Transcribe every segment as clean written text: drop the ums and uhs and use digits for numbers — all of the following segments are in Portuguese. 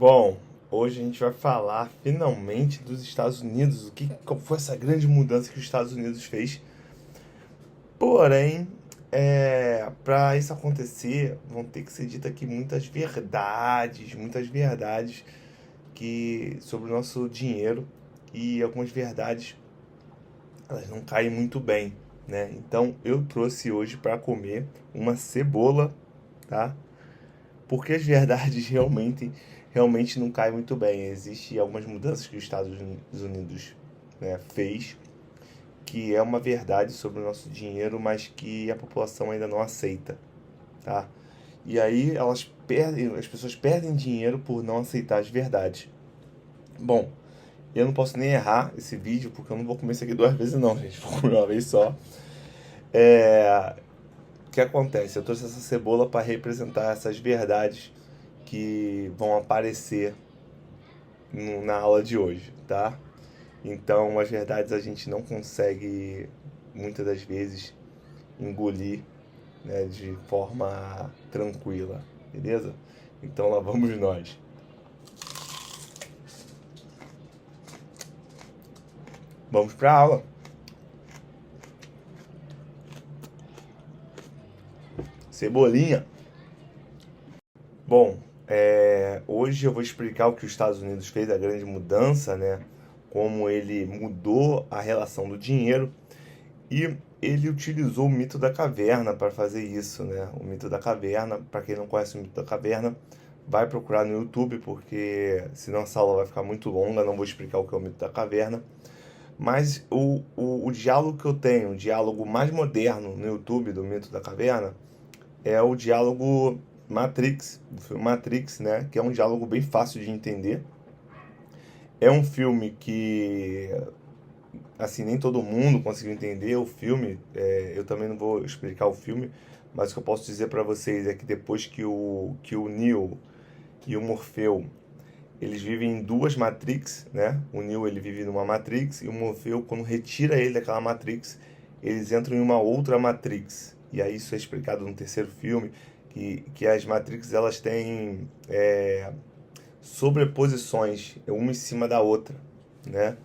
Bom, hoje a gente vai falar finalmente dos Estados Unidos, qual foi essa grande mudança que os Estados Unidos fez. Porém, para isso acontecer, vão ter que ser ditas aqui muitas verdades que sobre o nosso dinheiro e algumas verdades elas não caem muito bem, né? Então eu trouxe hoje para comer uma cebola, tá? Porque as verdades realmente não caem muito bem. Existem algumas mudanças que os Estados Unidos, né, fez, que é uma verdade sobre o nosso dinheiro, mas que a população ainda não aceita, tá? E aí as pessoas perdem dinheiro por não aceitar as verdades. Bom, eu não posso nem errar esse vídeo, porque eu não vou comer isso aqui duas vezes não, gente. Vou comer uma vez só. O que acontece? Eu trouxe essa cebola para representar essas verdades que vão aparecer na aula de hoje, tá? Então, as verdades a gente não consegue, muitas das vezes, engolir, né, de forma tranquila, beleza? Então, lá vamos nós. Vamos para a aula. Cebolinha. Bom, hoje eu vou explicar o que os Estados Unidos fez, a grande mudança, né? Como ele mudou a relação do dinheiro. E ele utilizou o mito da caverna para fazer isso, né? O mito da caverna, para quem não conhece o mito da caverna, vai procurar no YouTube, porque senão essa aula vai ficar muito longa, não vou explicar o que é o mito da caverna. Mas o diálogo que eu tenho, o diálogo mais moderno no YouTube do mito da caverna, é o diálogo Matrix, do filme Matrix, né? Que é um diálogo bem fácil de entender. É um filme que assim, nem todo mundo conseguiu entender o filme. Eu também não vou explicar o filme, mas o que eu posso dizer para vocês é que depois que o Neo e o Morfeu eles vivem em duas Matrix, né? O Neo ele vive numa Matrix e o Morfeu, quando retira ele daquela Matrix, eles entram em uma outra Matrix. E aí isso é explicado no terceiro filme, que as Matrix elas têm sobreposições, uma em cima da outra, né?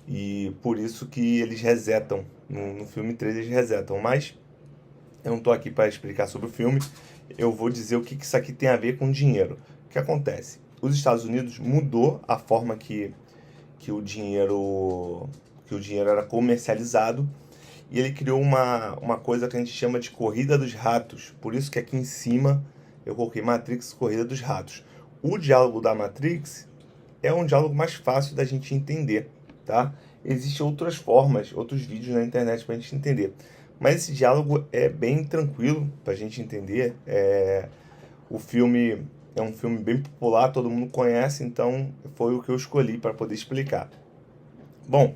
E por isso que eles resetam. No filme 3 eles resetam. Mas eu não estou aqui para explicar sobre o filme. Eu vou dizer o que isso aqui tem a ver com dinheiro. O que acontece? Os Estados Unidos mudou a forma que o dinheiro era comercializado e ele criou uma coisa que a gente chama de corrida dos ratos. Por isso que aqui em cima eu coloquei Matrix Corrida dos Ratos. O diálogo da Matrix é um diálogo mais fácil da gente entender, tá? Existem outras formas, outros vídeos na internet para a gente entender. Mas esse diálogo é bem tranquilo para a gente entender. O filme é um filme bem popular, todo mundo conhece, então foi o que eu escolhi para poder explicar. Bom,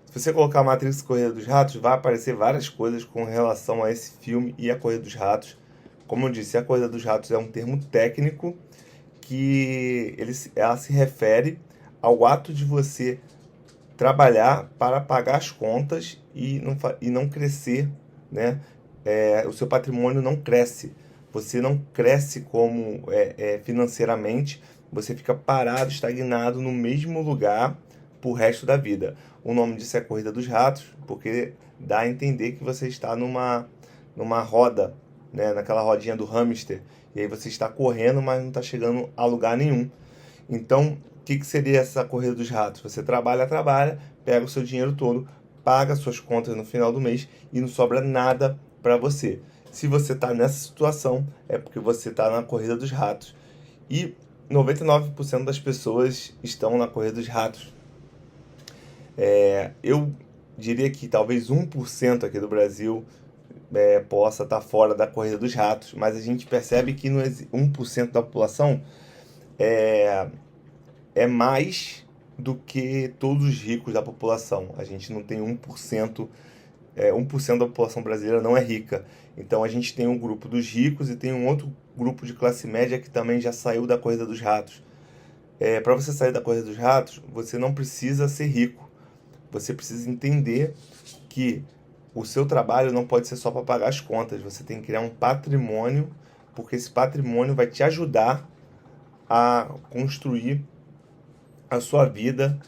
se você colocar Matrix Corrida dos Ratos, vai aparecer várias coisas com relação a esse filme e a Corrida dos Ratos. Como eu disse, a Corrida dos Ratos é um termo técnico que ela se refere ao ato de você trabalhar para pagar as contas e não crescer, né? O seu patrimônio não cresce. Você não cresce como financeiramente, você fica parado, estagnado no mesmo lugar pro resto da vida. O nome disso é Corrida dos Ratos, porque dá a entender que você está numa roda, né? Naquela rodinha do hamster, e aí você está correndo, mas não está chegando a lugar nenhum. Então, que seria essa corrida dos ratos? Você trabalha, pega o seu dinheiro todo, paga suas contas no final do mês e não sobra nada para você. Se você está nessa situação, é porque você está na corrida dos ratos. E 99% das pessoas estão na corrida dos ratos. Eu diria que talvez 1% aqui do Brasil possa estar fora da corrida dos ratos, mas a gente percebe que 1% da população é, é mais do que todos os ricos da população. A gente não tem 1%, 1% da população brasileira não é rica. Então a gente tem um grupo dos ricos e tem um outro grupo de classe média que também já saiu da corrida dos ratos. Para você sair da corrida dos ratos, você não precisa ser rico. Você precisa entender que o seu trabalho não pode ser só para pagar as contas. Você tem que criar um patrimônio, porque esse patrimônio vai te ajudar a construir a sua vida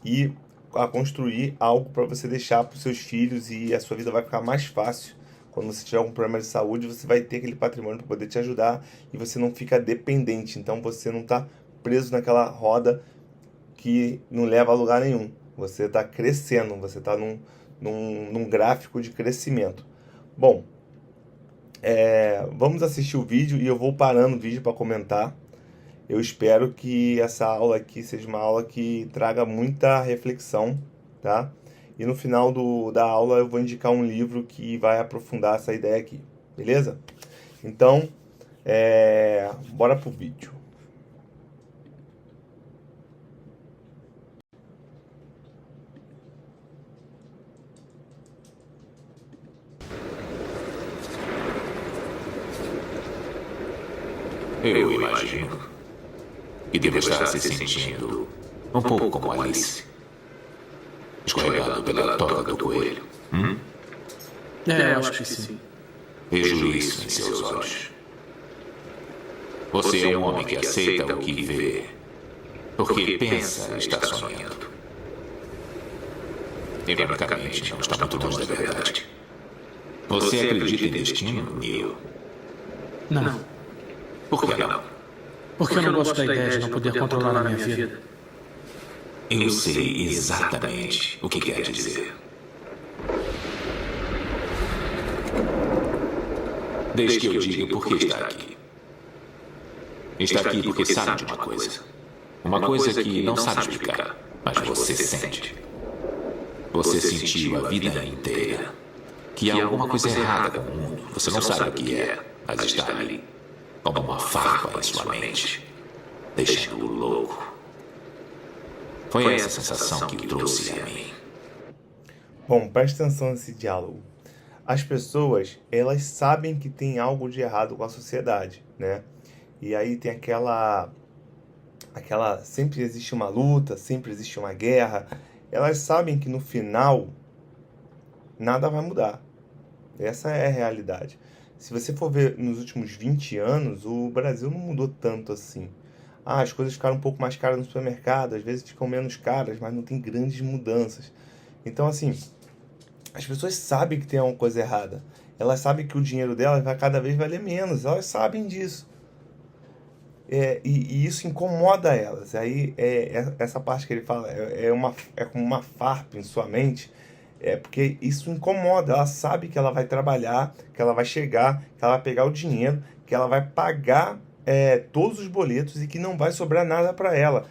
e a construir algo para você deixar para os seus filhos, e a sua vida vai ficar mais fácil. Quando você tiver algum problema de saúde, você vai ter aquele patrimônio para poder te ajudar e você não fica dependente. Então você não está preso naquela roda que não leva a lugar nenhum. Você está crescendo, você está num gráfico de crescimento. Bom, vamos assistir o vídeo e eu vou parando o vídeo para comentar. Eu espero que essa aula aqui seja uma aula que traga muita reflexão, tá? E no final da aula eu vou indicar um livro que vai aprofundar essa ideia aqui, beleza? Então, bora pro vídeo. Eu imagino que devo estar se sentindo um pouco como Alice, escorregando pela toca do coelho. Eu acho que sim. Vejo isso em seus olhos. Você é um homem que aceita o que vê, porque pensa estar sonhando. Ironicamente, não está muito longe da verdade. Você acredita em destino, Neil? Não, Por que não? porque eu não gosto da ideia de não poder controlar a minha vida. Eu sei exatamente o que quer dizer. Desde que eu diga por que está aqui. Está aqui porque sabe de uma coisa. Uma coisa que não sabe explicar, mas você sente. Você sentiu a vida inteira que há alguma coisa errada com o mundo. Você não sabe o que é, mas está ali, como uma farpa em sua mente, deixando-o louco. Foi essa sensação que o trouxe a mim. Bom, preste atenção nesse diálogo. As pessoas, elas sabem que tem algo de errado com a sociedade, né? E aí tem aquela sempre existe uma luta, sempre existe uma guerra. Elas sabem que no final nada vai mudar. Essa é a realidade. Se você for ver nos últimos 20 anos, o Brasil não mudou tanto assim. As coisas ficaram um pouco mais caras no supermercado, às vezes ficam menos caras, mas não tem grandes mudanças. Então, assim, as pessoas sabem que tem alguma coisa errada. Elas sabem que o dinheiro delas vai cada vez valer menos. Elas sabem disso. E isso incomoda elas. Aí, essa parte que ele fala é como uma farpa em sua mente. Porque isso incomoda. Ela sabe que ela vai trabalhar, que ela vai chegar, que ela vai pegar o dinheiro, que ela vai pagar todos os boletos e que não vai sobrar nada para ela.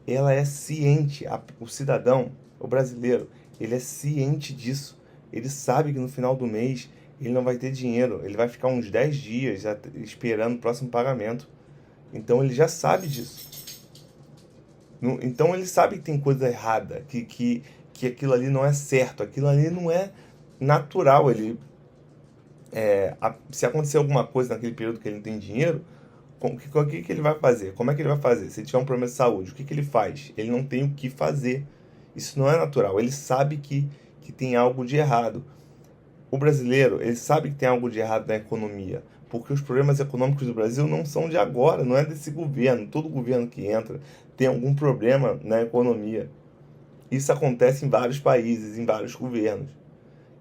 Ela é ciente, o cidadão, o brasileiro, ele é ciente disso. Ele sabe que no final do mês ele não vai ter dinheiro. Ele vai ficar uns 10 dias esperando o próximo pagamento. Então ele já sabe disso. Então ele sabe que tem coisa errada, que aquilo ali não é certo, aquilo ali não é natural. Se acontecer alguma coisa naquele período que ele não tem dinheiro, o que ele vai fazer? Como é que ele vai fazer? Se ele tiver um problema de saúde, o que ele faz? Ele não tem o que fazer. Isso não é natural. Ele sabe que tem algo de errado. O brasileiro, ele sabe que tem algo de errado na economia, porque os problemas econômicos do Brasil não são de agora, não é desse governo. Todo governo que entra tem algum problema na economia. Isso acontece em vários países, em vários governos.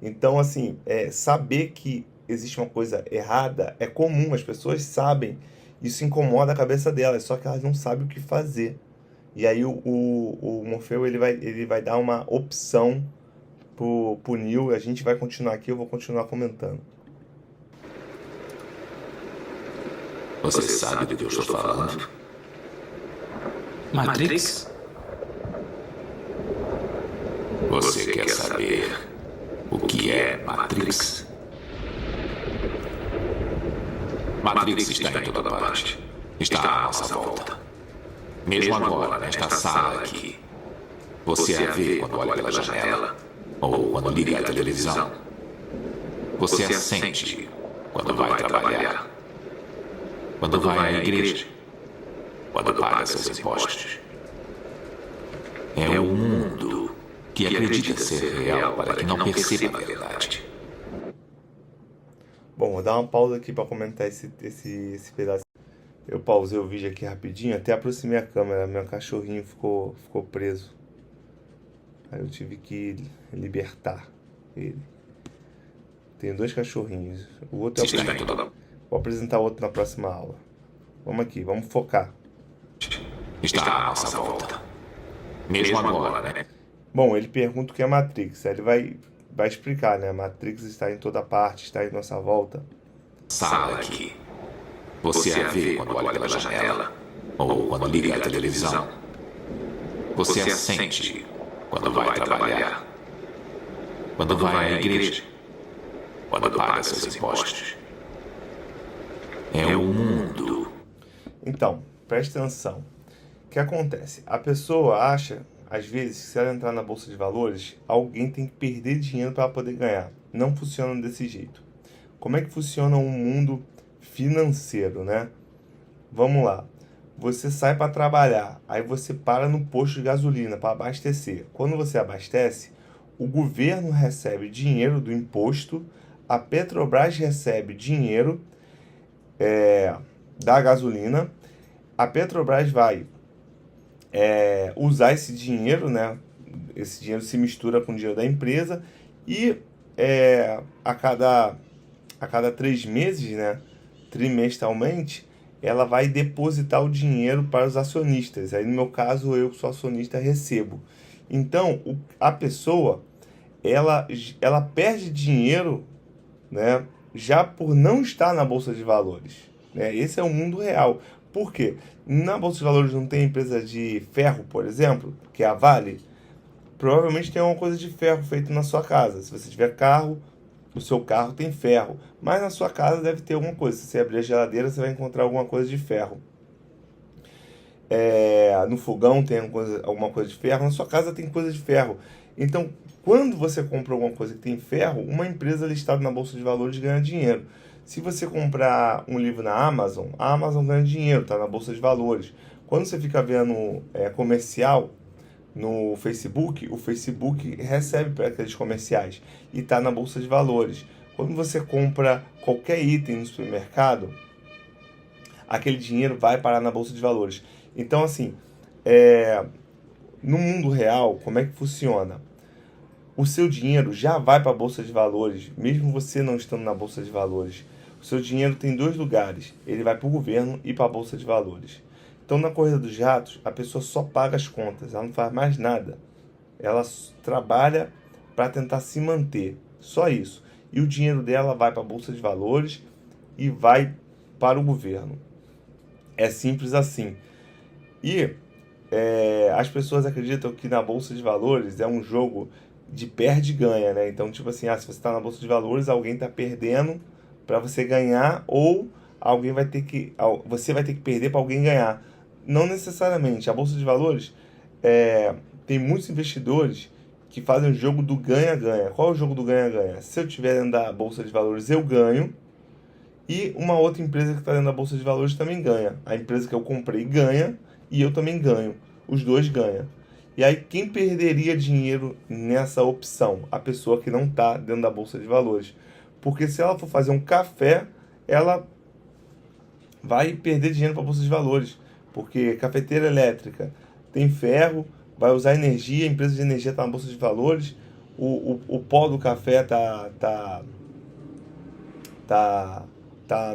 Então, assim, saber que existe uma coisa errada é comum, as pessoas sabem. Isso incomoda a cabeça delas, só que elas não sabem o que fazer. E aí o Morfeu ele vai dar uma opção pro Neil. A gente vai continuar aqui, eu vou continuar comentando. Você sabe do que eu estou falando? Matrix? Você quer saber o que é Matrix? Matrix está em toda parte. Está à nossa volta. Mesmo agora, nesta sala aqui. Você a vê quando olha pela janela ou quando liga a televisão. Você a sente quando vai trabalhar, quando vai à igreja, quando paga seus impostos. É um mundo que acredita ser real para que não perceba a verdade. Bom, vou dar uma pausa aqui para comentar esse pedaço. Eu pausei o vídeo aqui rapidinho, até aproximei a câmera, meu cachorrinho ficou preso. Aí eu tive que libertar ele. Tenho 2 cachorrinhos. O outro é o... Vou apresentar o outro na próxima aula. Vamos aqui, vamos focar. Está à nossa volta. Mesmo agora, né? Bom, ele pergunta o que é Matrix. Aí ele vai explicar, né? Matrix está em toda parte, está em nossa volta. Sala aqui. Você a vê quando olha pela janela ou quando liga a televisão. Você a sente quando vai trabalhar, quando vai à igreja, quando paga seus impostos. É o mundo. Então, preste atenção. O que acontece? A pessoa acha, às vezes, que se ela entrar na Bolsa de Valores, alguém tem que perder dinheiro para poder ganhar. Não funciona desse jeito. Como é que funciona um mundo financeiro, né? Vamos lá. Você sai para trabalhar, aí você para no posto de gasolina para abastecer. Quando você abastece, o governo recebe dinheiro do imposto, a Petrobras recebe dinheiro da gasolina, a Petrobras vai usar esse dinheiro, né? Esse dinheiro se mistura com o dinheiro da empresa e a cada 3 meses, né? Trimestralmente, ela vai depositar o dinheiro para os acionistas. Aí, no meu caso, eu que sou acionista, recebo. Então, a pessoa, ela perde dinheiro, né, já por não estar na Bolsa de Valores. Né? Esse é o mundo real. Por quê? Na Bolsa de Valores não tem empresa de ferro, por exemplo, que é a Vale. Provavelmente tem alguma coisa de ferro feito na sua casa. Se você tiver carro, o seu carro tem ferro, mas na sua casa deve ter alguma coisa. Se você abrir a geladeira, você vai encontrar alguma coisa de ferro. No fogão tem alguma coisa de ferro, na sua casa tem coisa de ferro. Então, quando você compra alguma coisa que tem ferro, uma empresa listada na Bolsa de Valores ganha dinheiro. Se você comprar um livro na Amazon, a Amazon ganha dinheiro, está na Bolsa de Valores. Quando você fica vendo comercial no Facebook, o Facebook recebe para aqueles comerciais e está na Bolsa de Valores. Quando você compra qualquer item no supermercado, aquele dinheiro vai parar na Bolsa de Valores. Então, assim, no mundo real, como é que funciona? O seu dinheiro já vai para a Bolsa de Valores, mesmo você não estando na Bolsa de Valores. O seu dinheiro tem 2 lugares, ele vai para o governo e para a Bolsa de Valores. Então, na corrida dos ratos, a pessoa só paga as contas, ela não faz mais nada. Ela trabalha para tentar se manter, só isso. E o dinheiro dela vai para a Bolsa de Valores e vai para o governo. É simples assim. E as pessoas acreditam que na Bolsa de Valores é um jogo de perde e ganha, né? Então, tipo assim, se você está na Bolsa de Valores, alguém está perdendo para você ganhar, ou você vai ter que perder para alguém ganhar. Não necessariamente. A Bolsa de Valores tem muitos investidores que fazem o jogo do ganha-ganha. Qual é o jogo do ganha-ganha? Se eu estiver dentro da Bolsa de Valores, eu ganho, e uma outra empresa que está dentro da Bolsa de Valores também ganha. A empresa que eu comprei ganha e eu também ganho. Os dois ganham. E aí, quem perderia dinheiro nessa opção? A pessoa que não está dentro da Bolsa de Valores. Porque se ela for fazer um café, ela vai perder dinheiro para a Bolsa de Valores. Porque cafeteira elétrica tem ferro, vai usar energia, a empresa de energia está na Bolsa de Valores, o pó do café tá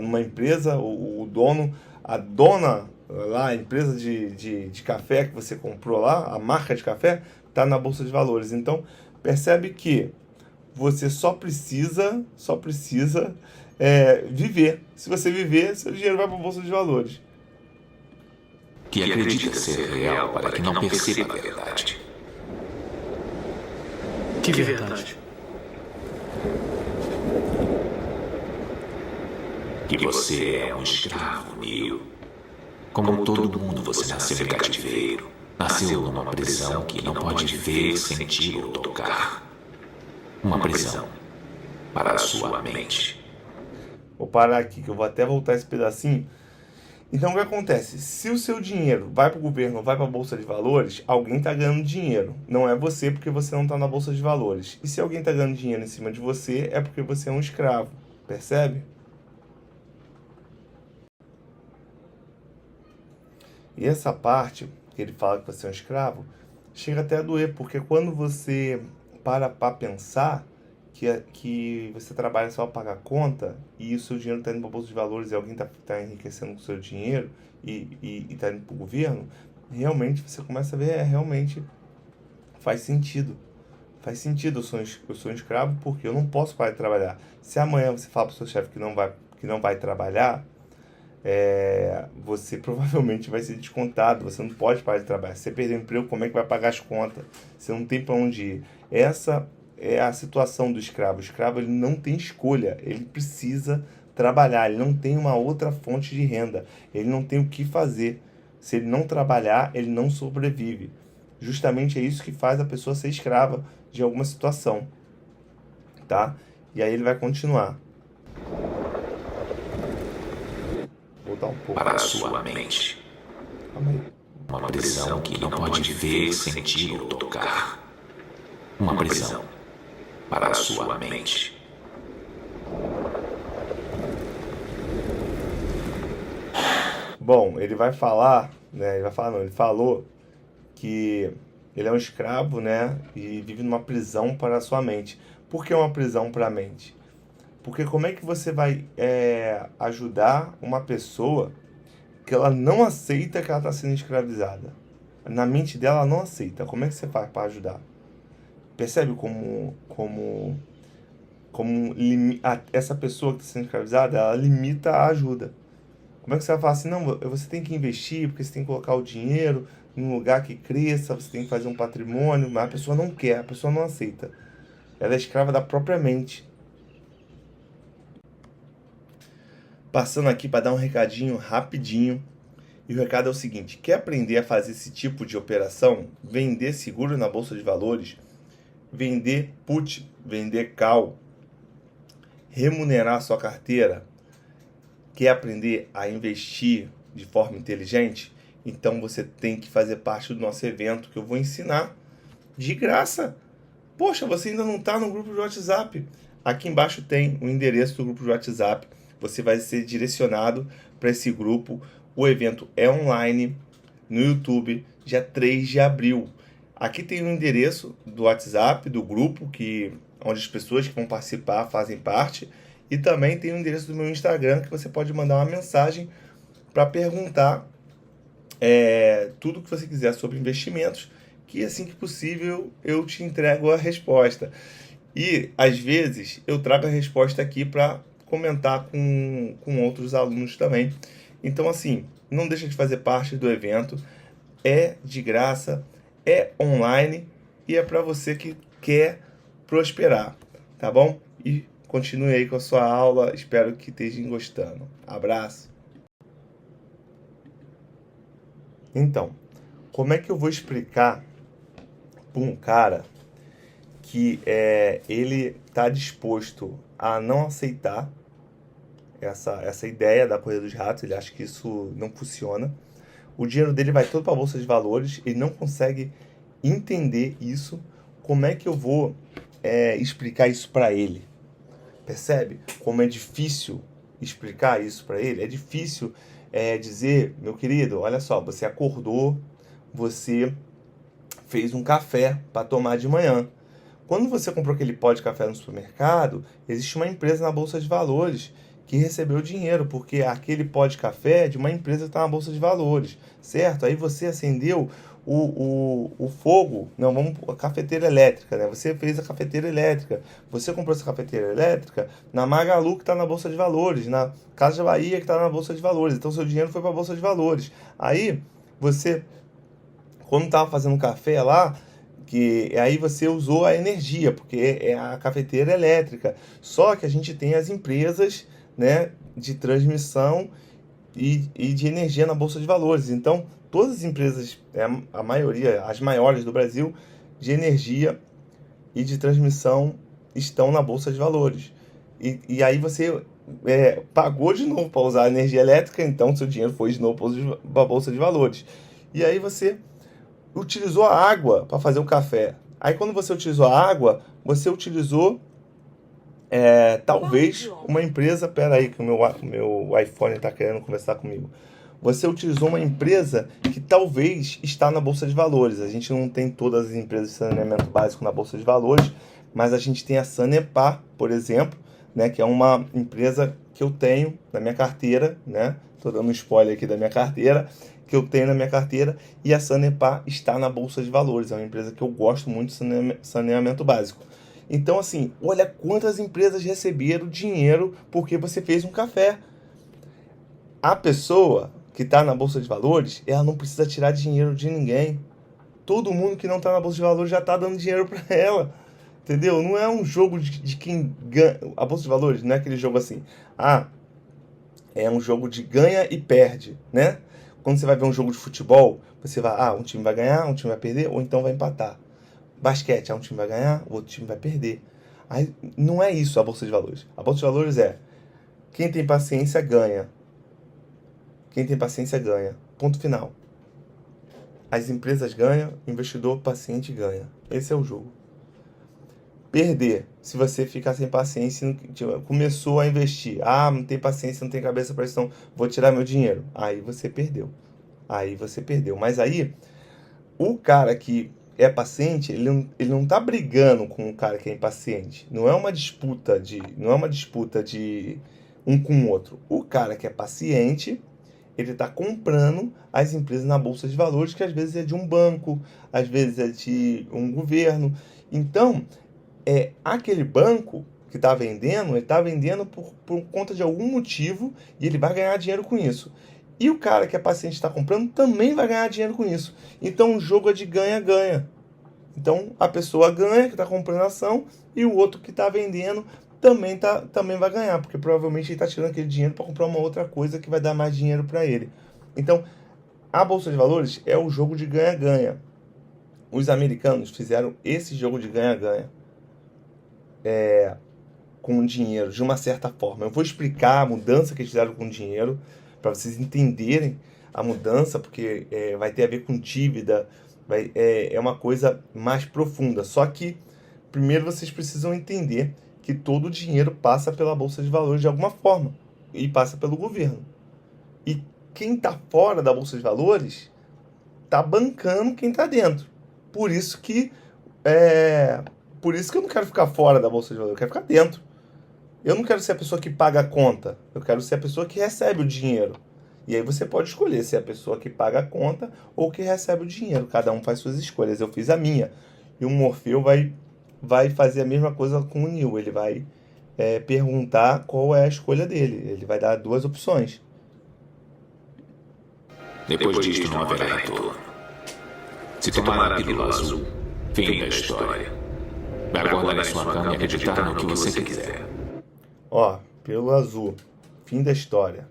numa empresa, a dona lá, a empresa de café que você comprou lá, a marca de café, está na Bolsa de Valores. Então, percebe que você só precisa viver. Se você viver, seu dinheiro vai para a Bolsa de Valores. Que acredita ser real para que não perceba a verdade. Que verdade? Que você é um escravo, Neo. Como todo mundo, você nasceu em cativeiro. Nasceu numa prisão que não pode ver, sentir ou tocar. Uma prisão para a sua mente. Vou parar aqui, que eu vou até voltar esse pedacinho. Então, o que acontece? Se o seu dinheiro vai para o governo, vai para a Bolsa de Valores, alguém está ganhando dinheiro. Não é você, porque você não está na Bolsa de Valores. E se alguém está ganhando dinheiro em cima de você, é porque você é um escravo. Percebe? E essa parte que ele fala que você é um escravo, chega até a doer, porque quando você para pensar que você trabalha só para pagar conta e o seu dinheiro está indo para a Bolsa de Valores e alguém está enriquecendo com o seu dinheiro e está indo para o governo, realmente você começa a ver, realmente faz sentido. Faz sentido, eu sou um escravo porque eu não posso parar de trabalhar. Se amanhã você fala para o seu chefe que não vai trabalhar, você provavelmente vai ser descontado, você não pode parar de trabalhar. Se você perder o emprego, como é que vai pagar as contas? Você não tem para onde ir. Essa é a situação do escravo. O escravo, ele não tem escolha, ele precisa trabalhar, ele não tem uma outra fonte de renda, ele não tem o que fazer. Se ele não trabalhar, ele não sobrevive. Justamente é isso que faz a pessoa ser escrava de alguma situação, tá? E aí ele vai continuar. Voltar um pouco. Para a sua mente. Calma aí. Uma prisão que não pode ver, sentir ou tocar. Uma prisão para a sua mente. Bom, ele vai falar, né? Ele falou que ele é um escravo, né? E vive numa prisão para a sua mente. Por que uma prisão para a mente? Porque como é que você vai ajudar uma pessoa que ela não aceita que ela está sendo escravizada? Na mente dela, ela não aceita. Como é que você faz para ajudar? Percebe essa pessoa que está sendo escravizada, ela limita a ajuda. Como é que você vai falar assim, não, você tem que investir, porque você tem que colocar o dinheiro num lugar que cresça, você tem que fazer um patrimônio, mas a pessoa não quer, a pessoa não aceita. Ela é escrava da própria mente. Passando aqui para dar um recadinho rapidinho. E o recado é o seguinte, quer aprender a fazer esse tipo de operação? Vender seguro na Bolsa de Valores? Vender put, vender call? Remunerar sua carteira? Quer aprender a investir de forma inteligente? Então você tem que fazer parte do nosso evento que eu vou ensinar de graça. Poxa, você ainda não está no grupo de WhatsApp? Aqui embaixo tem o endereço do grupo de WhatsApp. Você vai ser direcionado para esse grupo. O evento é online no YouTube, dia 3 de abril. Aqui tem o endereço do WhatsApp, do grupo, onde as pessoas que vão participar fazem parte. E também tem o endereço do meu Instagram, que você pode mandar uma mensagem para perguntar tudo que você quiser sobre investimentos, que assim que possível eu te entrego a resposta. E às vezes eu trago a resposta aqui para comentar com outros alunos também. Então assim, não deixa de fazer parte do evento, é de graça, é online e é para você que quer prosperar, tá bom? E continue aí com a sua aula, espero que estejam gostando. Abraço! Então, como é que eu vou explicar para um cara que ele está disposto a não aceitar essa ideia da corrida dos ratos, ele acha que isso não funciona, o dinheiro dele vai todo para a Bolsa de Valores, ele não consegue entender isso, como é que eu vou explicar isso para ele? Percebe como é difícil explicar isso para ele? É difícil dizer, meu querido, olha só, você acordou, você fez um café para tomar de manhã. Quando você comprou aquele pó de café no supermercado, existe uma empresa na Bolsa de Valores que recebeu dinheiro, porque aquele pó de café é de uma empresa que está na Bolsa de Valores, certo? Aí você acendeu o fogo, a cafeteira elétrica, né? Você fez a cafeteira elétrica, você comprou essa cafeteira elétrica na Magalu, que está na Bolsa de Valores, na Casa Bahia, que está na Bolsa de Valores, então seu dinheiro foi para a Bolsa de Valores. Aí você, quando estava fazendo café lá, aí você usou a energia, porque é a cafeteira elétrica, só que a gente tem as empresas, né, de transmissão e de energia na Bolsa de Valores. Então, todas as empresas, a maioria, as maiores do Brasil, de energia e de transmissão estão na Bolsa de Valores. E aí você pagou de novo para usar a energia elétrica, então seu dinheiro foi de novo para a Bolsa de Valores. E aí você utilizou a água para fazer o café. Aí quando você utilizou a água, você utilizou talvez uma empresa... Pera aí que o meu iPhone está querendo conversar comigo. Você utilizou uma empresa que talvez está na Bolsa de Valores. A gente não tem todas as empresas de saneamento básico na Bolsa de Valores, mas a gente tem a Sanepar, por exemplo, né, que é uma empresa que eu tenho na minha carteira, né? Estou dando um spoiler aqui da minha carteira, que eu tenho na minha carteira, e a Sanepar está na Bolsa de Valores. É uma empresa que eu gosto muito de saneamento básico. Então, assim, olha quantas empresas receberam dinheiro porque você fez um café. A pessoa que está na Bolsa de Valores, ela não precisa tirar dinheiro de ninguém. Todo mundo que não está na Bolsa de Valores já está dando dinheiro para ela. Entendeu? Não é um jogo de quem ganha. A Bolsa de Valores não é aquele jogo assim. É um jogo de ganha e perde, né? Quando você vai ver um jogo de futebol, você vai, um time vai ganhar, um time vai perder, ou então vai empatar. Basquete, um time vai ganhar, o outro time vai perder. Aí, não é isso a Bolsa de Valores. A Bolsa de Valores é quem tem paciência ganha. Quem tem paciência ganha. Ponto final. As empresas ganham, investidor paciente ganha. Esse é o jogo. Perder. Se você ficar sem paciência, começou a investir. Não tem paciência, não tem cabeça para isso, então vou tirar meu dinheiro. Aí você perdeu. Mas aí, o cara que é paciente, ele não tá brigando com o cara que é impaciente. Não é uma disputa de um com o outro. O cara que é paciente, ele está comprando as empresas na Bolsa de Valores, que às vezes é de um banco, às vezes é de um governo. Então, aquele banco que está vendendo, ele está vendendo por conta de algum motivo e ele vai ganhar dinheiro com isso. E o cara que é paciente está comprando também vai ganhar dinheiro com isso. Então, o jogo é de ganha-ganha. Então, a pessoa ganha, que está comprando a ação, e o outro que está vendendo também vai ganhar, porque provavelmente ele está tirando aquele dinheiro para comprar uma outra coisa que vai dar mais dinheiro para ele. Então, a Bolsa de Valores é o jogo de ganha-ganha. Os americanos fizeram esse jogo de ganha-ganha com o dinheiro, de uma certa forma. Eu vou explicar a mudança que eles fizeram com o dinheiro, para vocês entenderem a mudança, porque vai ter a ver com dívida, é uma coisa mais profunda. Só que, primeiro, vocês precisam entender que todo o dinheiro passa pela Bolsa de Valores de alguma forma, e passa pelo governo. E quem está fora da Bolsa de Valores está bancando quem está dentro. Por isso que eu não quero ficar fora da Bolsa de Valores, eu quero ficar dentro. Eu não quero ser a pessoa que paga a conta, eu quero ser a pessoa que recebe o dinheiro. E aí você pode escolher se é a pessoa que paga a conta ou que recebe o dinheiro. Cada um faz suas escolhas. Eu fiz a minha. E o Morfeu vai fazer a mesma coisa com o Neo. Ele vai perguntar qual é a escolha dele. Ele vai dar duas opções. Depois disto não haverá retorno. Se tomar a pílula azul, fim da história. Vai acordar em sua cama e acreditar no que você quiser. Pílula azul, fim da história.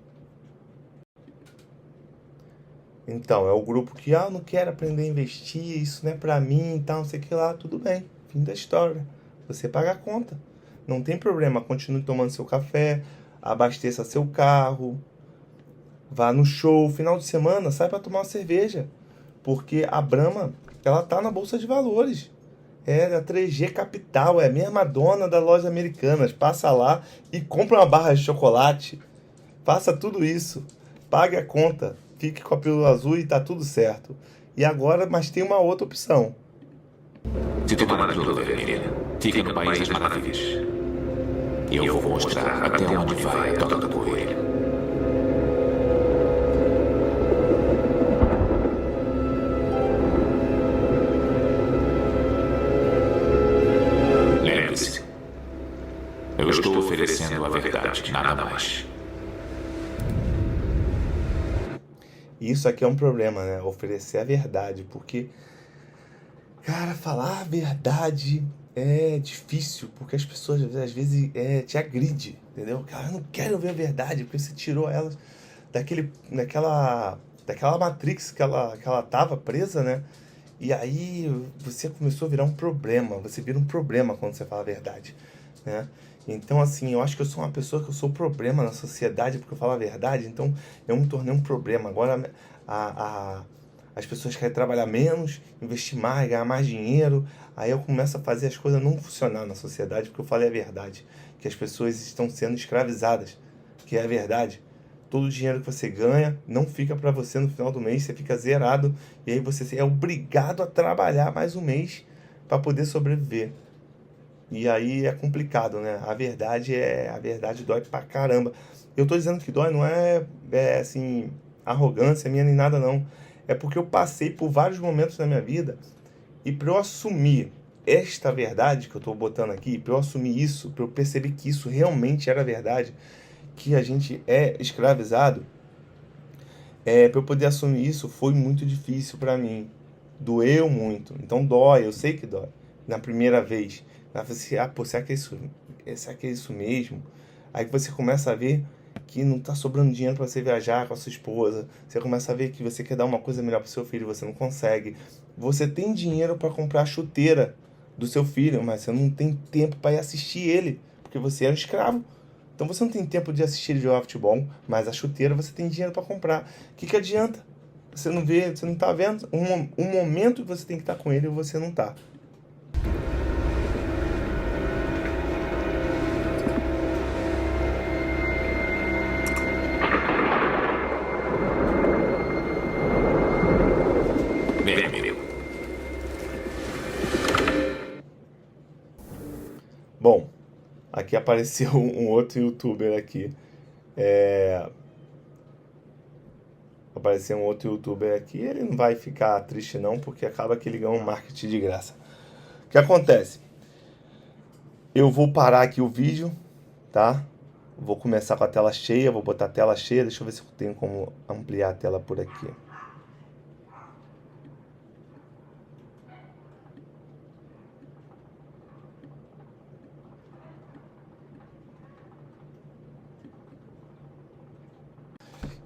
Então, é o grupo que, não quero aprender a investir, isso não é pra mim, não sei o que lá, tudo bem, fim da história. Você paga a conta, não tem problema, continue tomando seu café, abasteça seu carro, vá no show, final de semana, sai pra tomar uma cerveja, porque a Brahma, ela tá na Bolsa de Valores. É a 3G Capital, é a mesma dona da Lojas Americanas. Passa lá e compra uma barra de chocolate. Faça tudo isso, pague a conta. Fique com a pílula azul e tá tudo certo. E agora, mas tem uma outra opção. Se tomar a pílula vermelha, fica no País das Maravilhas. E eu vou mostrar até onde vai a toca do coelho. Lembre-se, eu estou oferecendo a verdade, nada mais. Isso aqui é um problema, né? Oferecer a verdade, porque, cara, falar a verdade é difícil, porque as pessoas às vezes te agridem, entendeu? Cara, eu não quero ver a verdade, porque você tirou elas daquela matrix que ela tava presa, né? E aí você começou a virar um problema, você vira um problema quando você fala a verdade, né? Então, assim, eu acho que eu sou uma pessoa que eu sou problema na sociedade porque eu falo a verdade, então eu me tornei um problema. Agora as pessoas querem trabalhar menos, investir mais, ganhar mais dinheiro, aí eu começo a fazer as coisas não funcionar na sociedade porque eu falei a verdade, que as pessoas estão sendo escravizadas, que é a verdade. todo o dinheiro que você ganha não fica para você no final do mês, você fica zerado, e aí você é obrigado a trabalhar mais um mês para poder sobreviver. E aí é complicado, né? A verdade dói pra caramba. Eu tô dizendo que dói, não é assim, arrogância minha nem nada não. É porque eu passei por vários momentos na minha vida, e para eu assumir esta verdade que eu tô botando aqui, para eu assumir isso, para eu perceber que isso realmente era verdade, que a gente é escravizado, para eu poder assumir isso foi muito difícil para mim. Doeu muito. Então dói, eu sei que dói. Na primeira vez. Aí você, pô, será que é isso mesmo? Aí você começa a ver que não tá sobrando dinheiro para você viajar com a sua esposa. Você começa a ver que você quer dar uma coisa melhor pro seu filho e você não consegue. Você tem dinheiro para comprar a chuteira do seu filho, mas você não tem tempo para ir assistir ele, porque você é um escravo. Então você não tem tempo de assistir ele jogar futebol, mas a chuteira você tem dinheiro para comprar. O que adianta? Você não vê, você não tá vendo um momento que você tem que estar com ele e você não tá. Vem, amigo. Bom, aqui apareceu um outro youtuber aqui. Apareceu um outro youtuber aqui, ele não vai ficar triste não, porque acaba que ele ganha um marketing de graça. O que acontece? Eu vou parar aqui o vídeo, tá? Vou começar com a tela cheia, vou botar a tela cheia, deixa eu ver se eu tenho como ampliar a tela por aqui.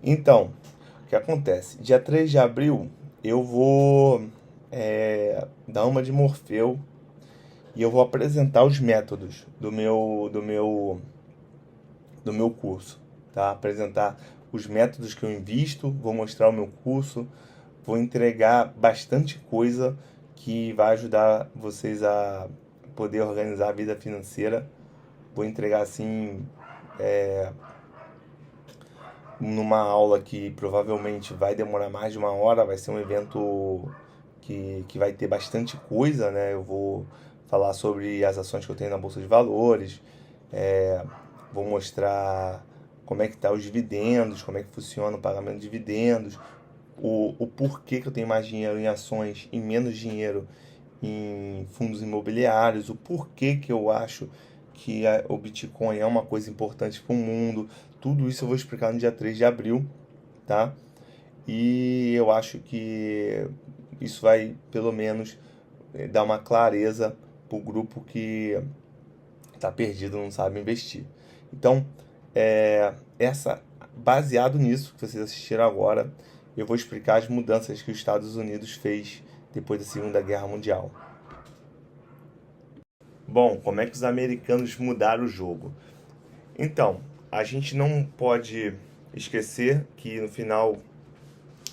Então, o que acontece? Dia 3 de abril eu vou dar uma de Morfeu e eu vou apresentar os métodos do meu curso, tá? Apresentar os métodos que eu invisto, vou mostrar o meu curso, vou entregar bastante coisa que vai ajudar vocês a poder organizar a vida financeira. Vou entregar assim numa aula que provavelmente vai demorar mais de uma hora, vai ser um evento que vai ter bastante coisa, né? Eu vou falar sobre as ações que eu tenho na Bolsa de Valores, vou mostrar como é que tá os dividendos, como é que funciona o pagamento de dividendos, o porquê que eu tenho mais dinheiro em ações e menos dinheiro em fundos imobiliários, o porquê que eu acho que o Bitcoin é uma coisa importante para o mundo. Tudo isso eu vou explicar no dia 3 de abril, tá? E eu acho que isso vai, pelo menos, dar uma clareza para o grupo que está perdido, não sabe investir. Então, baseado nisso que vocês assistiram agora, eu vou explicar as mudanças que os Estados Unidos fez depois da Segunda Guerra Mundial. Bom, como é que os americanos mudaram o jogo? Então, a gente não pode esquecer que no final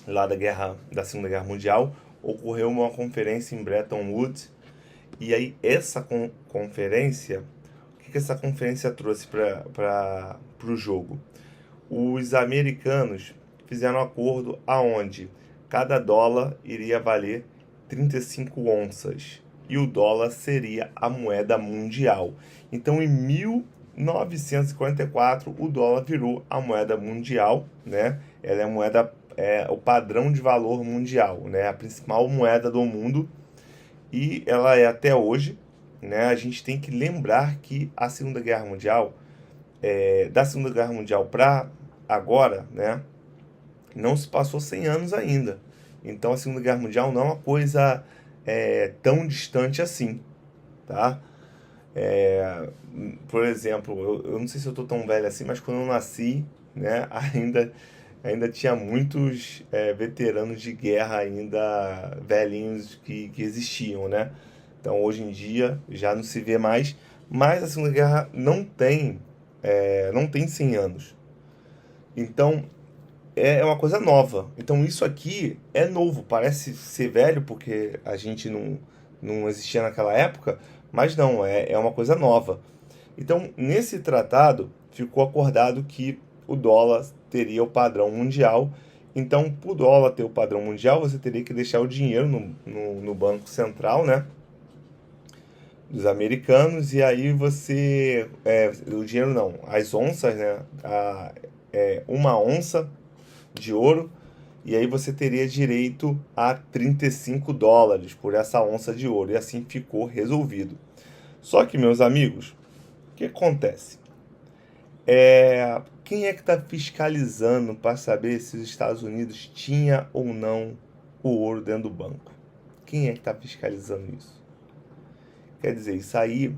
lá da Segunda Guerra Mundial ocorreu uma conferência em Bretton Woods, e aí essa conferência, o que essa conferência trouxe para o jogo? Os americanos fizeram um acordo aonde cada dólar iria valer 35 onças e o dólar seria a moeda mundial. Então, em 1944, o dólar virou a moeda mundial, né? Ela é a moeda, o padrão de valor mundial, né? A principal moeda do mundo, e ela é até hoje, né? A gente tem que lembrar que a Segunda Guerra Mundial, da Segunda Guerra Mundial para agora, né? Não se passou 100 anos ainda. Então, a Segunda Guerra Mundial não é uma coisa tão distante assim, tá? Por exemplo, eu não sei se eu tô tão velho assim, mas quando eu nasci, né, ainda tinha muitos veteranos de guerra ainda velhinhos que existiam, né? Então hoje em dia já não se vê mais, mas a Segunda Guerra não tem 100 anos. Então é uma coisa nova. Então isso aqui é novo, parece ser velho porque a gente não existia naquela época, mas não, é uma coisa nova. Então, nesse tratado, ficou acordado que o dólar teria o padrão mundial. Então, para o dólar ter o padrão mundial, você teria que deixar o dinheiro no Banco Central, né, dos americanos, e aí você... o dinheiro não, as onças, né, uma onça de ouro, e aí você teria direito a $35 por essa onça de ouro, e assim ficou resolvido. Só que, meus amigos, o que acontece? Quem é que está fiscalizando para saber se os Estados Unidos tinha ou não o ouro dentro do banco? Quem é que está fiscalizando isso? Quer dizer, isso aí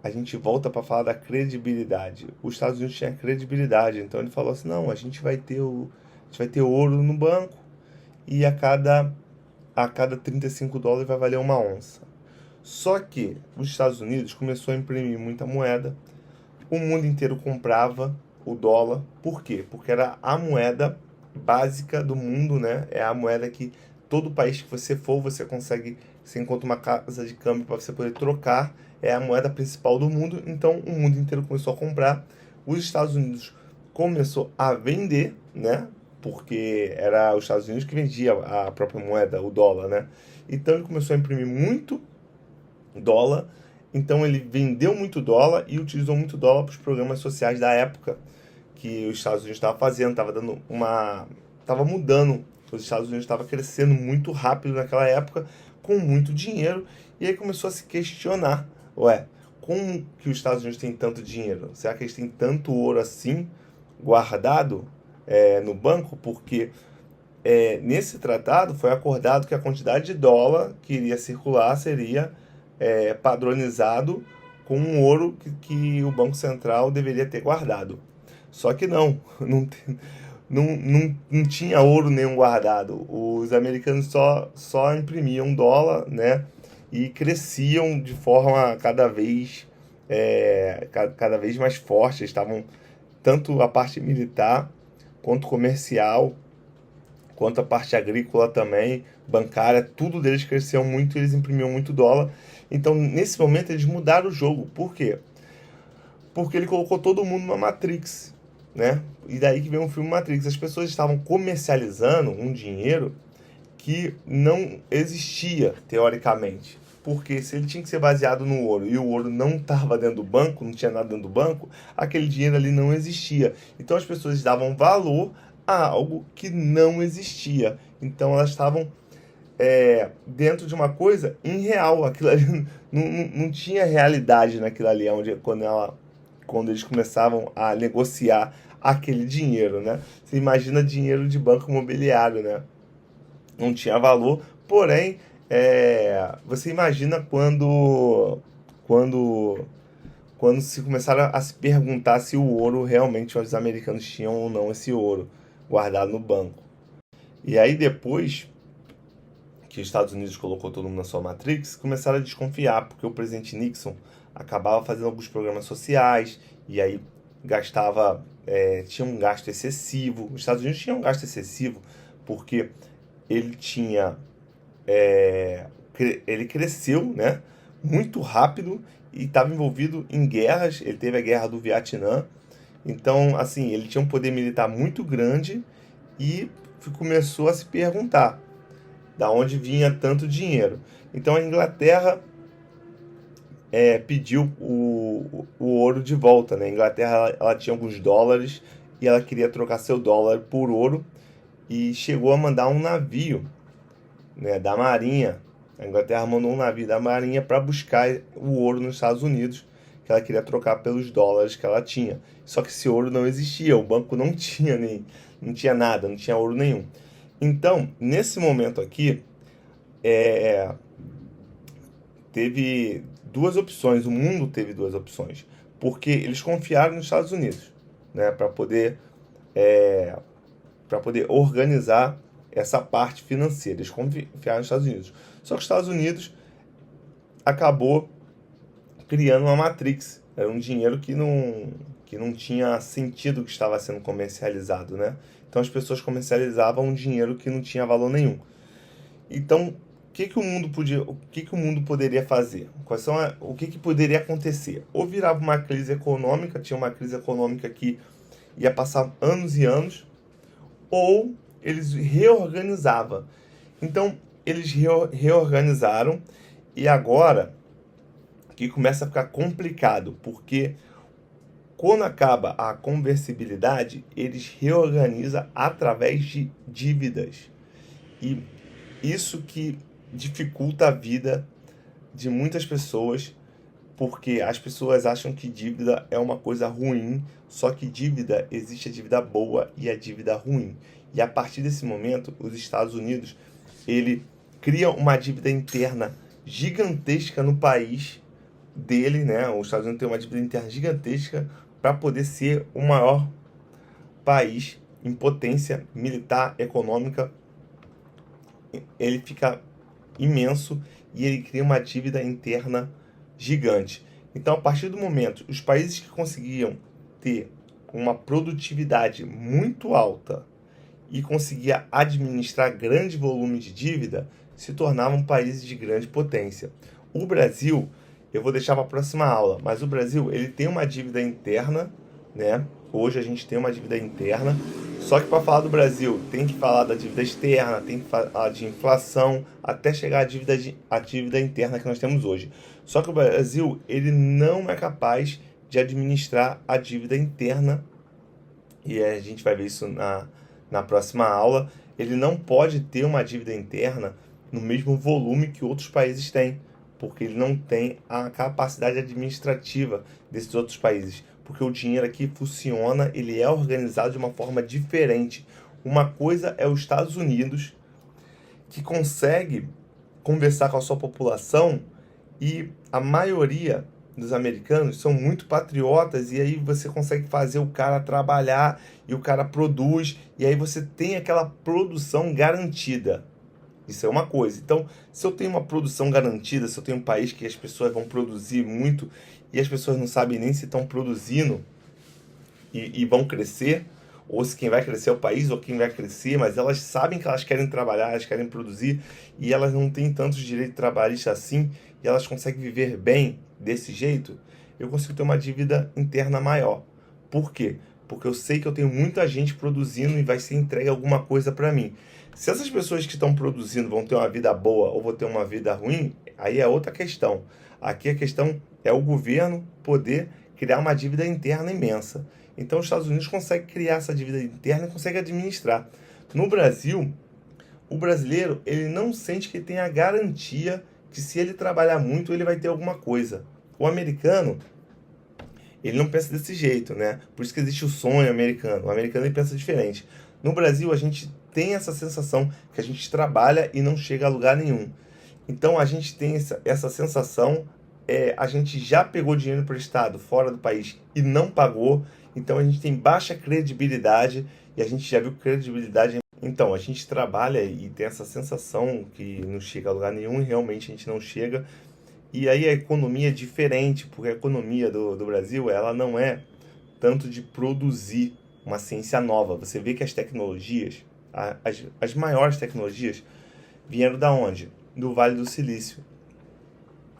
a gente volta para falar da credibilidade. Os Estados Unidos tinha credibilidade, então ele falou assim, não, a gente vai ter ouro no banco e a cada $35 vai valer uma onça. Só que os Estados Unidos começou a imprimir muita moeda, o mundo inteiro comprava o dólar. Por quê? Porque era a moeda básica do mundo, né? É a moeda que todo país que você for, você encontra uma casa de câmbio para você poder trocar. É a moeda principal do mundo, então o mundo inteiro começou a comprar. Os Estados Unidos começou a vender, né? Porque era os Estados Unidos que vendia a própria moeda, o dólar, né? Então ele começou a imprimir muito dólar. Então ele vendeu muito dólar e utilizou muito dólar para os programas sociais da época que os Estados Unidos estavam fazendo, estava mudando. Os Estados Unidos estavam crescendo muito rápido naquela época, com muito dinheiro, e aí começou a se questionar, como que os Estados Unidos têm tanto dinheiro? Será que eles têm tanto ouro assim, guardado no banco? Porque nesse tratado foi acordado que a quantidade de dólar que iria circular seria padronizado com um ouro que o Banco Central deveria ter guardado. Só que não tinha ouro nenhum guardado. Os americanos só imprimiam dólar, né, e cresciam de forma cada vez mais forte. Estavam tanto a parte militar quanto comercial, quanto a parte agrícola também, bancária, tudo deles cresceu muito, eles imprimiam muito dólar. Então, nesse momento, eles mudaram o jogo. Por quê? Porque ele colocou todo mundo numa Matrix, né? E daí que vem o filme Matrix. As pessoas estavam comercializando um dinheiro que não existia, teoricamente. Porque se ele tinha que ser baseado no ouro e o ouro não estava dentro do banco, não tinha nada dentro do banco, aquele dinheiro ali não existia. Então as pessoas davam valor a algo que não existia. Então elas estavam dentro de uma coisa irreal. Aquilo ali não tinha realidade naquilo ali, quando eles começavam a negociar aquele dinheiro, né? Você imagina dinheiro de banco imobiliário, né? Não tinha valor, porém, você imagina quando se começaram a se perguntar se o ouro realmente os americanos tinham ou não esse ouro guardado no banco. E aí depois que os Estados Unidos colocou todo mundo na sua Matrix, começaram a desconfiar, porque o presidente Nixon acabava fazendo alguns programas sociais, e aí tinha um gasto excessivo. Os Estados Unidos tinham um gasto excessivo, porque ele ele cresceu, né, muito rápido, e estava envolvido em guerras. Ele teve a guerra do Vietnã, então, assim, ele tinha um poder militar muito grande, e começou a se perguntar da onde vinha tanto dinheiro. Então a Inglaterra pediu o ouro de volta, né? A Inglaterra ela tinha alguns dólares e ela queria trocar seu dólar por ouro, e chegou a mandar um navio, né, da Marinha. A Inglaterra mandou um navio da Marinha para buscar o ouro nos Estados Unidos, que ela queria trocar pelos dólares que ela tinha. Só que esse ouro não existia, o banco não tinha nada, não tinha ouro nenhum. Então, nesse momento aqui, teve duas opções, o mundo teve duas opções, porque eles confiaram nos Estados Unidos, né, para poder organizar essa parte financeira. Eles confiaram nos Estados Unidos. Só que os Estados Unidos acabou criando uma Matrix. Era um dinheiro que não tinha sentido que estava sendo comercializado, né? Então as pessoas comercializavam um dinheiro que não tinha valor nenhum. Então, o que o mundo poderia fazer? O que poderia acontecer? Ou virava uma crise econômica, tinha uma crise econômica que ia passar anos e anos, ou eles reorganizavam. Então, eles reorganizaram e agora que começa a ficar complicado, porque quando acaba a conversibilidade, eles reorganizam através de dívidas. E isso que dificulta a vida de muitas pessoas, porque as pessoas acham que dívida é uma coisa ruim, só que dívida, existe a dívida boa e a dívida ruim. E a partir desse momento, os Estados Unidos, ele cria uma dívida interna gigantesca no país dele, né? Os Estados Unidos tem uma dívida interna gigantesca para poder ser o maior país em potência militar, econômica. Ele fica imenso e ele cria uma dívida interna gigante. Então, a partir do momento, os países que conseguiam ter uma produtividade muito alta e conseguia administrar grande volume de dívida, se tornavam países de grande potência. O Brasil, eu vou deixar para a próxima aula, mas o Brasil, ele tem uma dívida interna, né? Hoje a gente tem uma dívida interna, só que para falar do Brasil, tem que falar da dívida externa, tem que falar de inflação, até chegar à dívida interna que nós temos hoje. Só que o Brasil, ele não é capaz de administrar a dívida interna, e a gente vai ver isso na próxima aula. Ele não pode ter uma dívida interna no mesmo volume que outros países têm, porque ele não tem a capacidade administrativa desses outros países, porque o dinheiro aqui funciona, ele é organizado de uma forma diferente. Uma coisa é os Estados Unidos, que consegue conversar com a sua população, e a maioria dos americanos são muito patriotas, e aí você consegue fazer o cara trabalhar, e o cara produz, e aí você tem aquela produção garantida. Isso é uma coisa. Então, se eu tenho uma produção garantida, se eu tenho um país que as pessoas vão produzir muito e as pessoas não sabem nem se estão produzindo e vão crescer, ou se quem vai crescer é o país ou quem vai crescer, mas elas sabem que elas querem trabalhar, elas querem produzir e elas não têm tantos direitos trabalhistas assim e elas conseguem viver bem desse jeito, eu consigo ter uma dívida interna maior. Por quê? Porque eu sei que eu tenho muita gente produzindo e vai ser entregue alguma coisa para mim. Se essas pessoas que estão produzindo vão ter uma vida boa ou vão ter uma vida ruim, aí é outra questão. Aqui a questão é o governo poder criar uma dívida interna imensa. Então os Estados Unidos conseguem criar essa dívida interna e conseguem administrar. No Brasil, o brasileiro ele não sente que tem a garantia que se ele trabalhar muito ele vai ter alguma coisa. O americano, ele não pensa desse jeito, né? Por isso que existe o sonho americano. O americano ele pensa diferente. No Brasil, a gente tem essa sensação que a gente trabalha e não chega a lugar nenhum. Então, a gente tem essa sensação, a gente já pegou dinheiro emprestado fora do país e não pagou, então a gente tem baixa credibilidade, e a gente já viu credibilidade. Então, a gente trabalha e tem essa sensação que não chega a lugar nenhum, e realmente a gente não chega. E aí a economia é diferente, porque a economia do Brasil, ela não é tanto de produzir uma ciência nova. Você vê que as tecnologias, as maiores tecnologias, vieram da onde? Do Vale do Silício.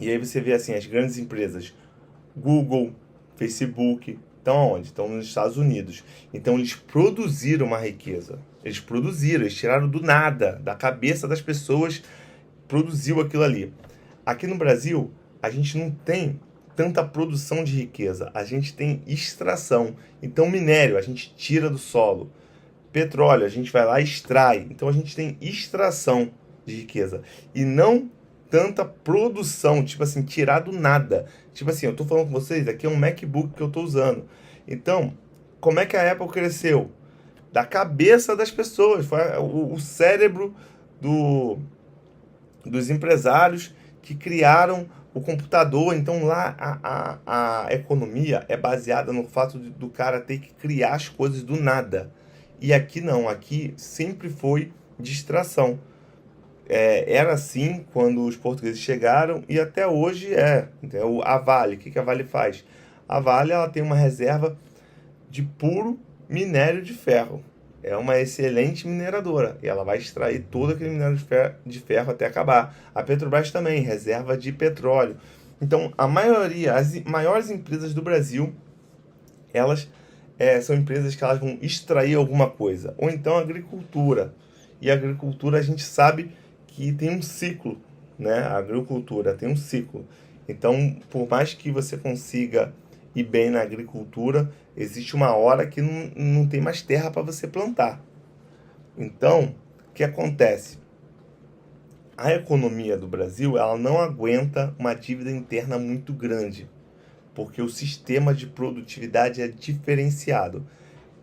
E aí você vê assim, as grandes empresas, Google, Facebook, estão onde? Estão nos Estados Unidos. Então eles produziram uma riqueza. Eles produziram, eles tiraram do nada, da cabeça das pessoas, produziu aquilo ali. Aqui no Brasil, a gente não tem tanta produção de riqueza, a gente tem extração. Então minério, a gente tira do solo. Petróleo, a gente vai lá e extrai. Então a gente tem extração de riqueza. E não tanta produção, tipo assim, tirar do nada. Tipo assim, eu tô falando com vocês, aqui é um MacBook que eu tô usando. Então, como é que a Apple cresceu? Da cabeça das pessoas. Foi o cérebro dos empresários que criaram o computador. Então lá a economia é baseada no fato do cara ter que criar as coisas do nada. E aqui não, aqui sempre foi distração. Era assim quando os portugueses chegaram e até hoje é. A Vale, o que a Vale faz? A Vale ela tem uma reserva de puro minério de ferro. É uma excelente mineradora e ela vai extrair todo aquele minério de ferro até acabar. A Petrobras também, reserva de petróleo. Então, a maioria, as maiores empresas do Brasil, elas são empresas que elas vão extrair alguma coisa. Ou então agricultura. E a agricultura a gente sabe que tem um ciclo, né? A agricultura tem um ciclo. Então, por mais que você consiga ir bem na agricultura, existe uma hora que não tem mais terra para você plantar. Então, o que acontece? A economia do Brasil, ela não aguenta uma dívida interna muito grande, porque o sistema de produtividade é diferenciado.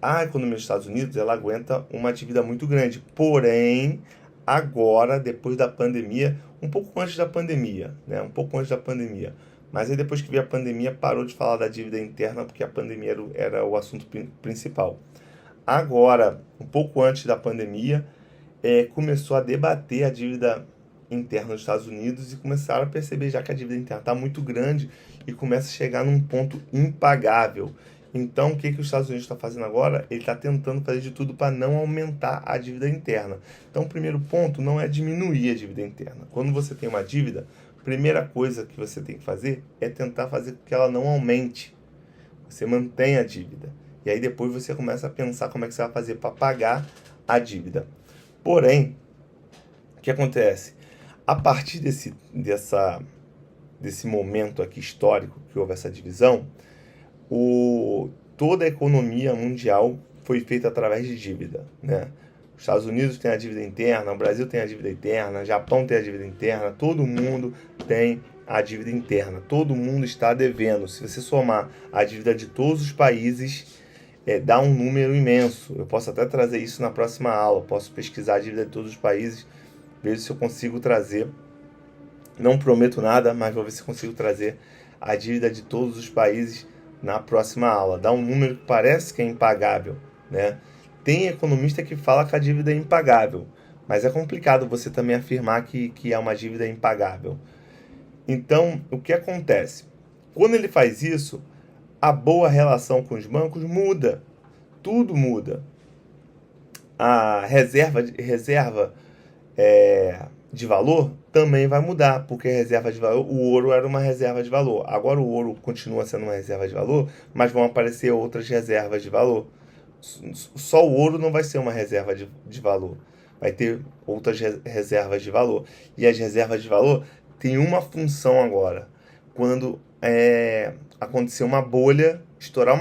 A economia dos Estados Unidos, ela aguenta uma dívida muito grande, porém, agora, depois da pandemia, um pouco antes da pandemia, né? Mas aí depois que veio a pandemia, parou de falar da dívida interna, porque a pandemia era o assunto principal. Agora, um pouco antes da pandemia, começou a debater a dívida interna dos Estados Unidos e começaram a perceber já que a dívida interna está muito grande e começa a chegar num ponto impagável. Então, o que os Estados Unidos está fazendo agora? Ele está tentando fazer de tudo para não aumentar a dívida interna. Então, o primeiro ponto não é diminuir a dívida interna. Quando você tem uma dívida, a primeira coisa que você tem que fazer é tentar fazer com que ela não aumente. Você mantém a dívida. E aí depois você começa a pensar como é que você vai fazer para pagar a dívida. Porém, o que acontece? A partir desse momento aqui histórico que houve essa divisão, toda a economia mundial foi feita através de dívida, né? Os Estados Unidos têm a dívida interna, o Brasil tem a dívida interna, o Japão tem a dívida interna, todo mundo tem a dívida interna, todo mundo está devendo. Se você somar a dívida de todos os países, dá um número imenso. Eu posso até trazer isso na próxima aula, posso pesquisar a dívida de todos os países, vejo se eu consigo trazer. Não prometo nada, mas vou ver se consigo trazer a dívida de todos os países na próxima aula. Dá um número que parece que é impagável, né? Tem economista que fala que a dívida é impagável, mas é complicado você também afirmar que é uma dívida impagável. Então, o que acontece? Quando ele faz isso, a boa relação com os bancos muda. Tudo muda. A reserva de valor também vai mudar, porque a reserva de valor, o ouro era uma reserva de valor. Agora o ouro continua sendo uma reserva de valor, mas vão aparecer outras reservas de valor. Só o ouro não vai ser uma reserva de valor. Vai ter outras reservas de valor. E as reservas de valor têm uma função agora. Quando acontecer uma bolha, se estourar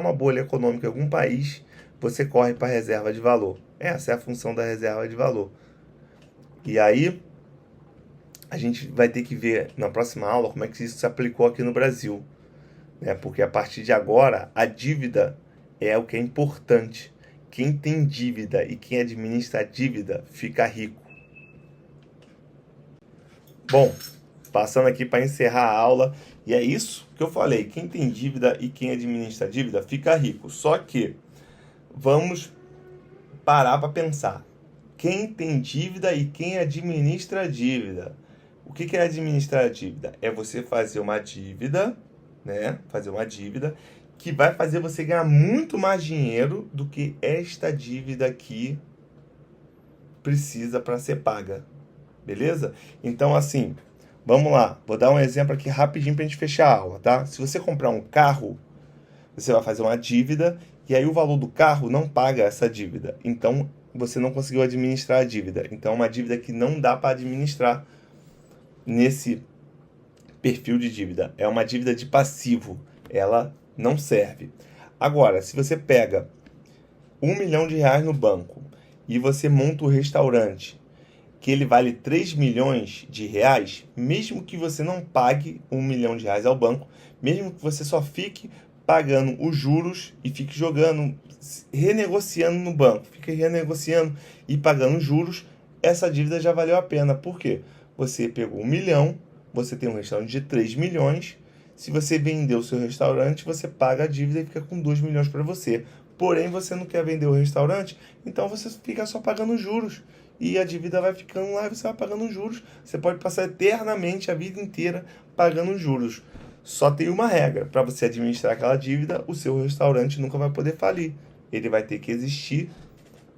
uma bolha econômica em algum país, você corre para a reserva de valor. Essa é a função da reserva de valor. E aí, a gente vai ter que ver na próxima aula como é que isso se aplicou aqui no Brasil, né? Porque a partir de agora, a dívida é o que é importante. Quem tem dívida e quem administra a dívida fica rico. Bom, passando aqui para encerrar a aula, e é isso que eu falei, quem tem dívida e quem administra a dívida fica rico. Só que vamos parar para pensar. Quem tem dívida e quem administra a dívida. O que é administrar a dívida? É você fazer uma dívida, né? Fazer uma dívida que vai fazer você ganhar muito mais dinheiro do que esta dívida aqui precisa para ser paga. Beleza? Então, assim, vamos lá. Vou dar um exemplo aqui rapidinho para a gente fechar a aula, tá? Se você comprar um carro, você vai fazer uma dívida e aí o valor do carro não paga essa dívida. Então, você não conseguiu administrar a dívida. Então, é uma dívida que não dá para administrar nesse perfil de dívida. É uma dívida de passivo. Ela não serve. Agora, se você pega R$1 milhão no banco e você monta um restaurante que ele vale 3 milhões de reais, mesmo que você não pague R$1 milhão ao banco, mesmo que você só fique pagando os juros e fique jogando, renegociando no banco, fique renegociando e pagando juros, essa dívida já valeu a pena. Por quê? Você pegou 1 milhão, você tem um restaurante de 3 milhões, se você vender o seu restaurante, você paga a dívida e fica com 2 milhões para você. Porém, você não quer vender o restaurante, então você fica só pagando juros. E a dívida vai ficando lá e você vai pagando juros. Você pode passar eternamente a vida inteira pagando juros. Só tem uma regra: para você administrar aquela dívida, o seu restaurante nunca vai poder falir. Ele vai ter que existir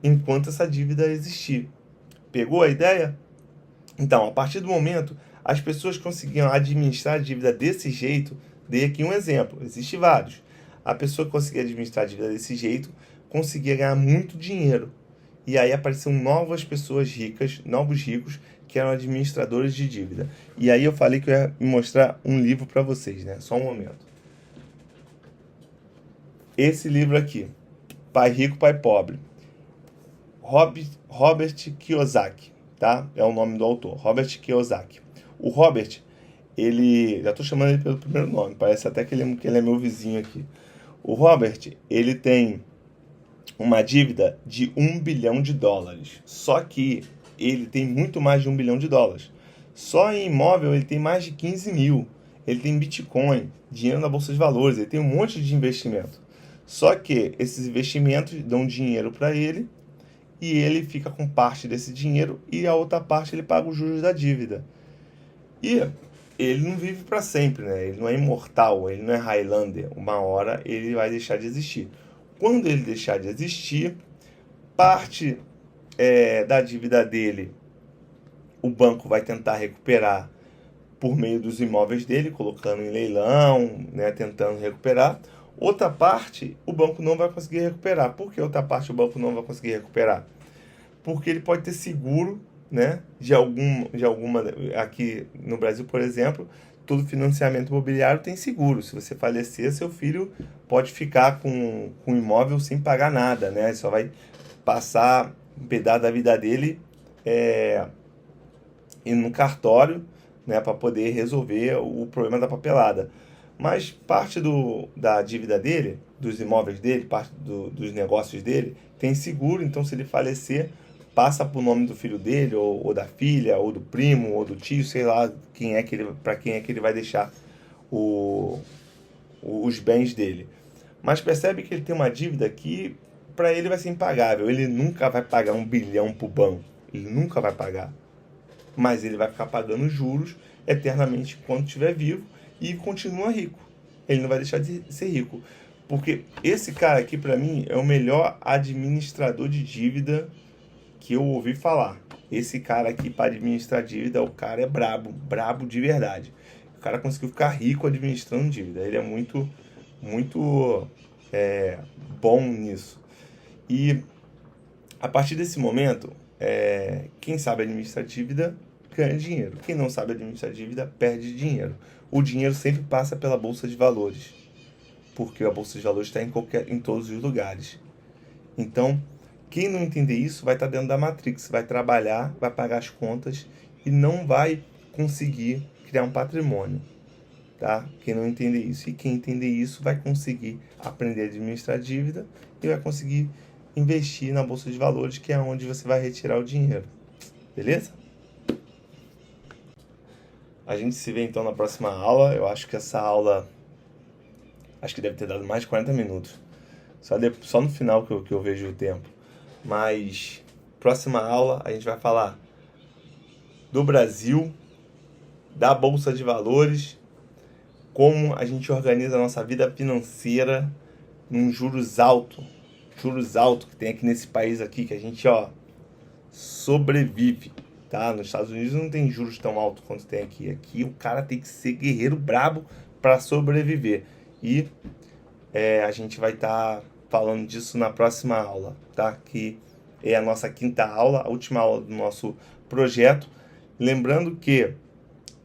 enquanto essa dívida existir. Pegou a ideia? Então, a partir do momento, as pessoas conseguiam administrar a dívida desse jeito. Dei aqui um exemplo, existem vários. A pessoa que conseguia administrar a dívida desse jeito conseguia ganhar muito dinheiro. E aí apareciam novas pessoas ricas, novos ricos, que eram administradores de dívida. E aí eu falei que eu ia mostrar um livro para vocês, né? Só um momento. Esse livro aqui, Pai Rico, Pai Pobre. Robert Kiyosaki, tá? É o nome do autor, Robert Kiyosaki. O Robert, ele... Já estou chamando ele pelo primeiro nome, parece até que ele é meu vizinho aqui. O Robert, ele tem uma dívida de $1 bilhão. Só que ele tem muito mais de $1 bilhão. Só em imóvel ele tem mais de 15 mil. Ele tem Bitcoin, dinheiro na Bolsa de Valores, ele tem um monte de investimento. Só que esses investimentos dão dinheiro para ele e ele fica com parte desse dinheiro e a outra parte ele paga os juros da dívida. E ele não vive para sempre, né? Ele não é imortal, ele não é Highlander. Uma hora ele vai deixar de existir. Quando ele deixar de existir, parte da dívida dele, o banco vai tentar recuperar por meio dos imóveis dele, colocando em leilão, né, tentando recuperar. Outra parte, o banco não vai conseguir recuperar. Por que outra parte o banco não vai conseguir recuperar? Porque ele pode ter seguro, né, de alguma... Aqui no Brasil, por exemplo, todo financiamento imobiliário tem seguro. Se você falecer, seu filho pode ficar com o imóvel sem pagar nada, né? Só vai passar um pedaço da vida dele ir no cartório, né, para poder resolver o problema da papelada. Mas parte da dívida dele, dos imóveis dele, parte dos negócios dele, tem seguro. Então, se ele falecer, passa para o nome do filho dele, ou da filha, ou do primo, ou do tio, sei lá para quem é que ele vai deixar os bens dele. Mas percebe que ele tem uma dívida que para ele vai ser impagável. Ele nunca vai pagar $1 bilhão para o banco. Ele nunca vai pagar. Mas ele vai ficar pagando juros eternamente enquanto estiver vivo e continua rico. Ele não vai deixar de ser rico. Porque esse cara aqui, para mim, é o melhor administrador de dívida que eu ouvi falar. Esse cara aqui, para administrar dívida, o cara é brabo de verdade. O cara conseguiu ficar rico administrando dívida. Ele é muito bom nisso. E a partir desse momento, quem sabe administrar dívida ganha dinheiro. Quem não sabe administrar dívida perde dinheiro. O dinheiro sempre passa pela Bolsa de Valores, porque a Bolsa de Valores está em todos os lugares. Então, quem não entender isso vai estar dentro da Matrix, vai trabalhar, vai pagar as contas e não vai conseguir criar um patrimônio, tá? Quem não entender isso. E quem entender isso vai conseguir aprender a administrar dívida e vai conseguir investir na Bolsa de Valores, que é onde você vai retirar o dinheiro. Beleza? A gente se vê então na próxima aula. Eu acho que essa aula deve ter dado mais de 40 minutos. Só no final que eu vejo o tempo. Mas próxima aula a gente vai falar do Brasil, da Bolsa de Valores, como a gente organiza a nossa vida financeira num juros alto que tem aqui nesse país aqui, que a gente sobrevive, tá? Nos Estados Unidos não tem juros tão altos quanto tem aqui. Aqui o cara tem que ser guerreiro brabo para sobreviver. E a gente vai estar falando disso na próxima aula, tá? Que é a nossa quinta aula, a última aula do nosso projeto. Lembrando que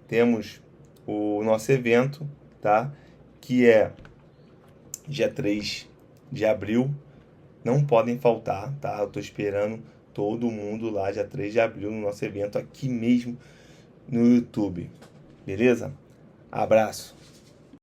temos o nosso evento, tá? Que é dia 3 de abril. Não podem faltar, tá? Eu tô esperando todo mundo lá dia 3 de abril no nosso evento aqui mesmo no YouTube. Beleza? Abraço.